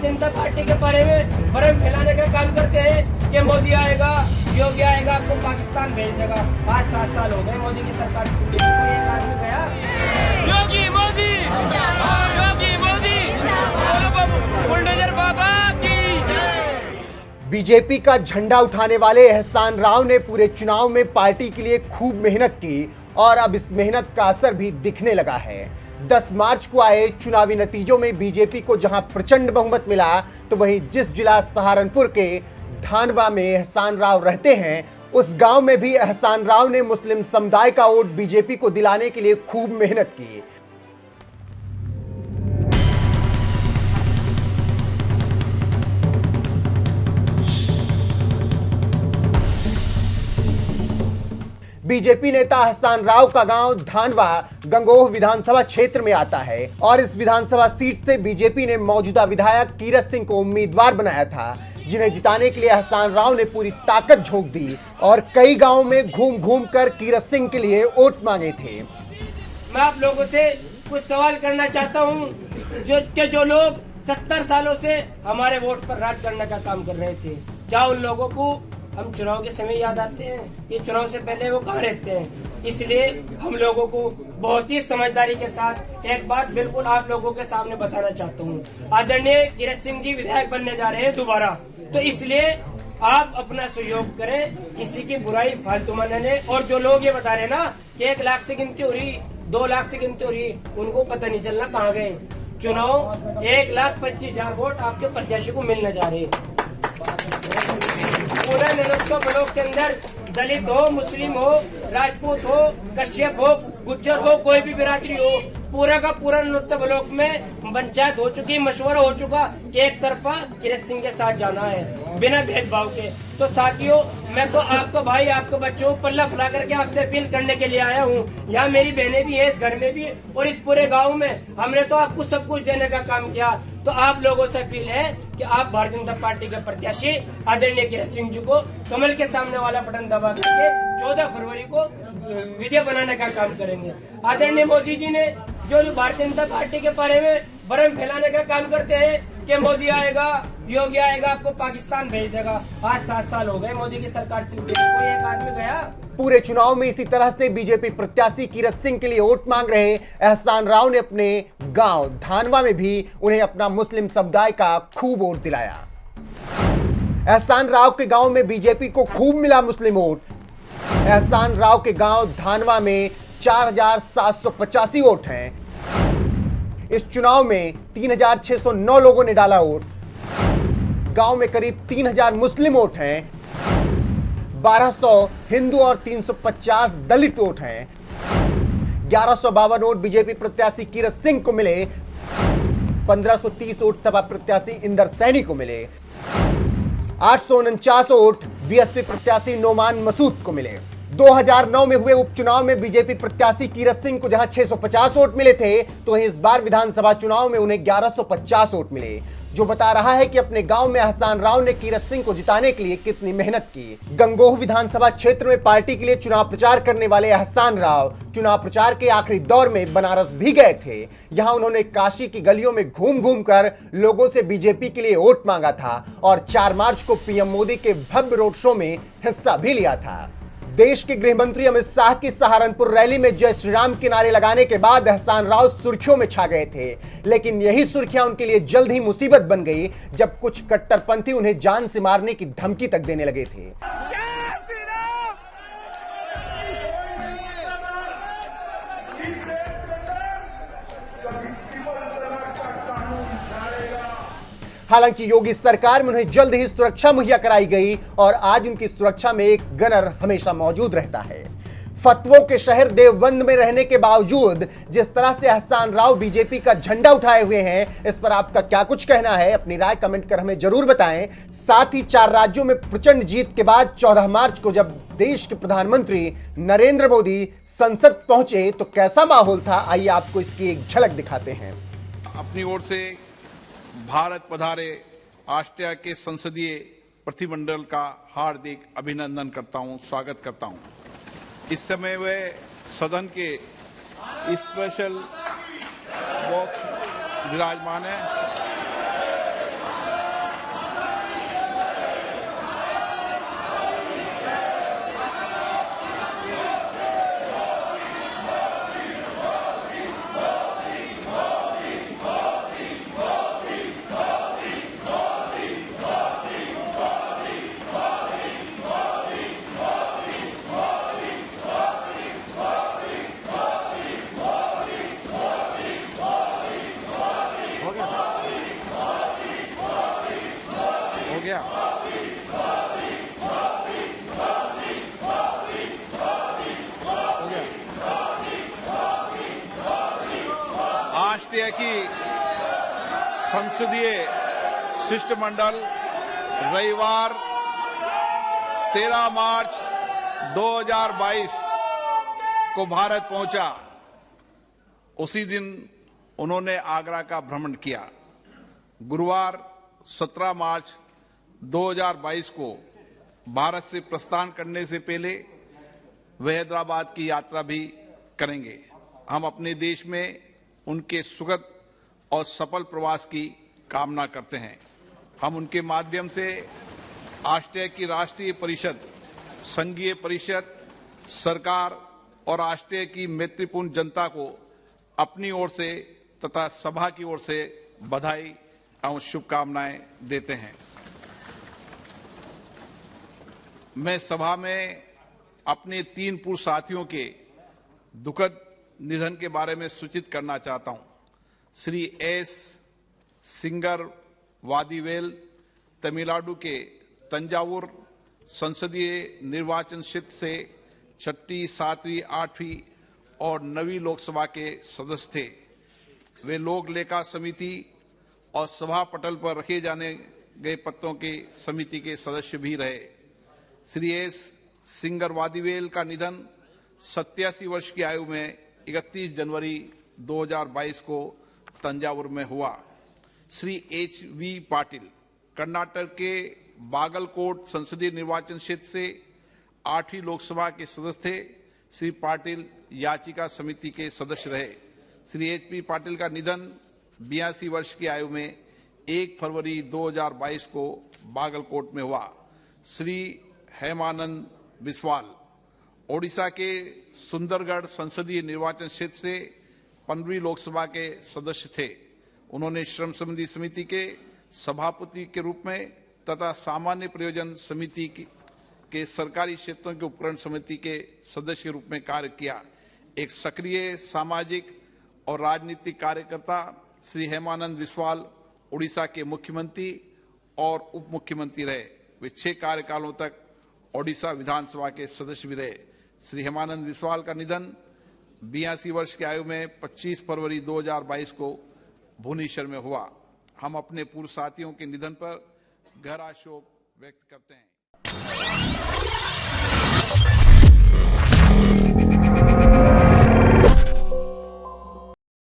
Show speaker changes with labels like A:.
A: Bharatiya Janata party के बारे में भ्रम फैलाने का काम करते हैं कि मोदी आएगा, योगी आएगा, आपको पाकिस्तान भेज देगा। 5-7 साल हो गए मोदी की सरकार, कोई एक आदमी गया? योगी मोदी, योगी मोदी, बुलडोजर बाबा की।
B: बीजेपी का झंडा उठाने वाले एहसान राव ने पूरे चुनाव में पार्टी के लिए खूब मेहनत की और अब इस मेहनत का असर भी दिखने लगा है। 10 मार्च को आए चुनावी नतीजों में बीजेपी को जहां प्रचंड बहुमत मिला, तो वहीं जिस जिला सहारनपुर के धानवा में एहसान राव रहते हैं, उस गांव में भी एहसान राव ने मुस्लिम समुदाय का वोट बीजेपी को दिलाने के लिए खूब मेहनत की। बीजेपी नेता एहसान राव का गांव धानवा गंगोह विधानसभा क्षेत्र में आता है और इस विधानसभा सीट से बीजेपी ने मौजूदा विधायक कीरत सिंह को उम्मीदवार बनाया था, जिन्हें जिताने के लिए एहसान राव ने पूरी ताकत झोंक दी और कई गांवों में घूम घूम कर कीरत सिंह के लिए वोट मांगे थे।
A: मैं आप लोगों से कुछ सवाल करना चाहता हूं, जो लोग 70 सालों से हमारे वोट पर राज करने का काम कर रहे थे, क्या उन लोगों को हम चुनाव के समय याद आते हैं? ये चुनाव से पहले वो कहाँ रहते हैं? इसलिए हम लोगों को बहुत ही समझदारी के साथ एक बात बिल्कुल आप लोगों के सामने बताना चाहता हूँ। आदरणीय कीरत सिंह जी विधायक बनने जा रहे हैं दोबारा, तो इसलिए आप अपना सहयोग करें, किसी की बुराई फालतू में न लें। और जो लोग ये बता रहे हैं ना कि 1 लाख से गिनती हो रही, 2 लाख से गिनती हो रही, उनको पता नहीं चलना कहाँ गए। चुनाव 1,25,000 वोट आपके प्रत्याशी को मिलने जा रहे हैं। पूरे नुक्ता ब्लॉक के अंदर दलित हो, मुस्लिम हो, राजपूत हो, कश्यप हो, गुज्जर हो, कोई भी बिरादरी हो, पूरा का पूरा नुक्ता ब्लॉक में पंचायत हो चुकी, मशवरा हो चुका कि एक तरफा कीरत सिंह के साथ जाना है बिना भेदभाव के। तो साथियों, मैं तो आपको भाई, आपको बच्चों पल्ला फुला करके आपसे अपील करने के लिए आया हूँ। यहाँ मेरी बहनें भी है, इस घर में भी और इस पूरे गाँव में हमने तो आपको सब कुछ देने का काम किया। तो आप लोगों से अपील है कि आप भारतीय जनता पार्टी के प्रत्याशी आदरणीय कीरत सिंह जी को कमल के सामने वाला बटन दबा करके 14 फरवरी को विजय बनाने का काम करेंगे। आदरणीय मोदी जी ने जो भारतीय जनता पार्टी के बारे में भ्रम फैलाने का काम करते हैं कि मोदी आएगा, योगी आएगा, आपको पाकिस्तान भेज देगा। 5-7 साल हो गए मोदी की सरकार चलती, कोई एक आदमी गया?
B: पूरे चुनाव में इसी तरह से बीजेपी प्रत्याशी कीरत सिंह के लिए वोट मांग रहे एहसान राव ने अपने गांव धानवा में भी उन्हें अपना मुस्लिम समुदाय का खूब वोट दिलाया। एहसान राव के गांव में बीजेपी को खूब मिला मुस्लिम वोट। एहसान राव के गांव धानवा में 4,785 वोट हैं। इस चुनाव में 3,609 लोगों ने डाला वोट। गांव में करीब 3,000 मुस्लिम वोट हैं, 1,200 हिंदू और 350 दलित वोट हैं। 1,152 वोट बीजेपी प्रत्याशी कीरत सिंह को मिले, 1,530 वोट सपा प्रत्याशी इंदर सैनी को मिले, 849 वोट बीएसपी प्रत्याशी नोमान मसूद को मिले। 2009 में हुए उपचुनाव में बीजेपी प्रत्याशी कीरत सिंह को जहां 650 वोट मिले थे, तो वहीं इस बार विधानसभा चुनाव में उन्हें 1,150 वोट मिले, जो बता रहा है कि अपने गांव में एहसान राव ने कीरत सिंह को जिताने के लिए कितनी मेहनत की। गंगोह विधानसभा क्षेत्र में पार्टी के लिए चुनाव प्रचार करने वाले एहसान राव चुनाव प्रचार के आखिरी दौर में बनारस भी गए थे। यहां उन्होंने काशी की गलियों में घूम घूम कर लोगों से बीजेपी के लिए वोट मांगा था और 4 मार्च को पीएम मोदी के भव्य रोड शो में हिस्सा भी लिया था। देश के गृह मंत्री अमित शाह की सहारनपुर रैली में जय श्री राम के नारे लगाने के बाद एहसान राव सुर्खियों में छा गए थे, लेकिन यही सुर्खियां उनके लिए जल्द ही मुसीबत बन गई जब कुछ कट्टरपंथी उन्हें जान से मारने की धमकी तक देने लगे थे। हालांकि योगी सरकार में उन्हें जल्द ही सुरक्षा मुहैया कराई गई और आज उनकी सुरक्षा में एक गनर हमेशा मौजूद रहता है। फतवों के शहर देवबंद में रहने के बावजूद जिस तरह से एहसान राव बीजेपी का झंडा उठाए हुए हैं, इस पर आपका क्या कुछ कहना है? अपनी राय कमेंट कर हमें जरूर बताएं। साथ ही 4 राज्यों में प्रचंड जीत के बाद 14 मार्च को जब देश के प्रधानमंत्री नरेंद्र मोदी संसद पहुंचे तो कैसा माहौल था, आइए आपको इसकी एक झलक दिखाते हैं।
C: अपनी ओर से भारत पधारे ऑस्ट्रिया के संसदीय प्रतिमंडल का हार्दिक अभिनंदन करता हूं, स्वागत करता हूं। इस समय वे सदन के स्पेशल बॉक्स विराजमान है। गया? हो गया? राष्ट्रीय की संसदीय शिष्टमंडल रविवार 13 मार्च 2022 को भारत पहुंचा। उसी दिन उन्होंने आगरा का भ्रमण किया। गुरुवार 17 मार्च 2022 को भारत से प्रस्थान करने से पहले वे हैदराबाद की यात्रा भी करेंगे। हम अपने देश में उनके सुखद और सफल प्रवास की कामना करते हैं। हम उनके माध्यम से ऑस्ट्रिया की राष्ट्रीय परिषद, संघीय परिषद, सरकार और ऑस्ट्रिया की मैत्रीपूर्ण जनता को अपनी ओर से तथा सभा की ओर से बधाई एवं शुभकामनाएं देते हैं। मैं सभा में अपने 3 पूर्व साथियों के दुखद निधन के बारे में सूचित करना चाहता हूं। श्री एस सिंगर वादीवेल तमिलनाडु के तंजावुर संसदीय निर्वाचन क्षेत्र से 6वीं, 7वीं, 8वीं और 9वीं लोकसभा के सदस्य थे। वे लोक लेखा समिति और सभा पटल पर रखे जाने गए पत्रों की समिति के सदस्य भी रहे। श्री एस सिंगर वादीवेल का निधन 87 वर्ष की आयु में 31 जनवरी 2022 को तंजावुर में हुआ। श्री एच.वी. पाटिल कर्नाटक के बागलकोट संसदीय निर्वाचन क्षेत्र से 8वीं लोकसभा के सदस्य थे। श्री पाटिल याचिका समिति के सदस्य रहे। श्री एच.पी. पाटिल का निधन 82 वर्ष की आयु में 1 फरवरी 2022 को बागलकोट में हुआ। श्री हेमानंद बिस्वाल ओडिशा के सुंदरगढ़ संसदीय निर्वाचन क्षेत्र से 15वीं लोकसभा के सदस्य थे। उन्होंने श्रम संबंधी समिति के सभापति के रूप में तथा सामान्य प्रयोजन समिति के सरकारी क्षेत्रों के उपकरण समिति के सदस्य के रूप में कार्य किया। एक सक्रिय सामाजिक और राजनीतिक कार्यकर्ता श्री हेमानंद बिस्वाल उड़ीसा के मुख्यमंत्री और उप मुख्यमंत्री रहे। वे 6 कार्यकालों तक ओडिशा विधानसभा के सदस्य भी रहे। श्री हेमानंद बिस्वाल का निधन 82 वर्ष की आयु में 25 फरवरी 2022 को भुवनेश्वर में हुआ। हम अपने पूर्व साथियों के निधन पर गहरा शोक व्यक्त करते हैं।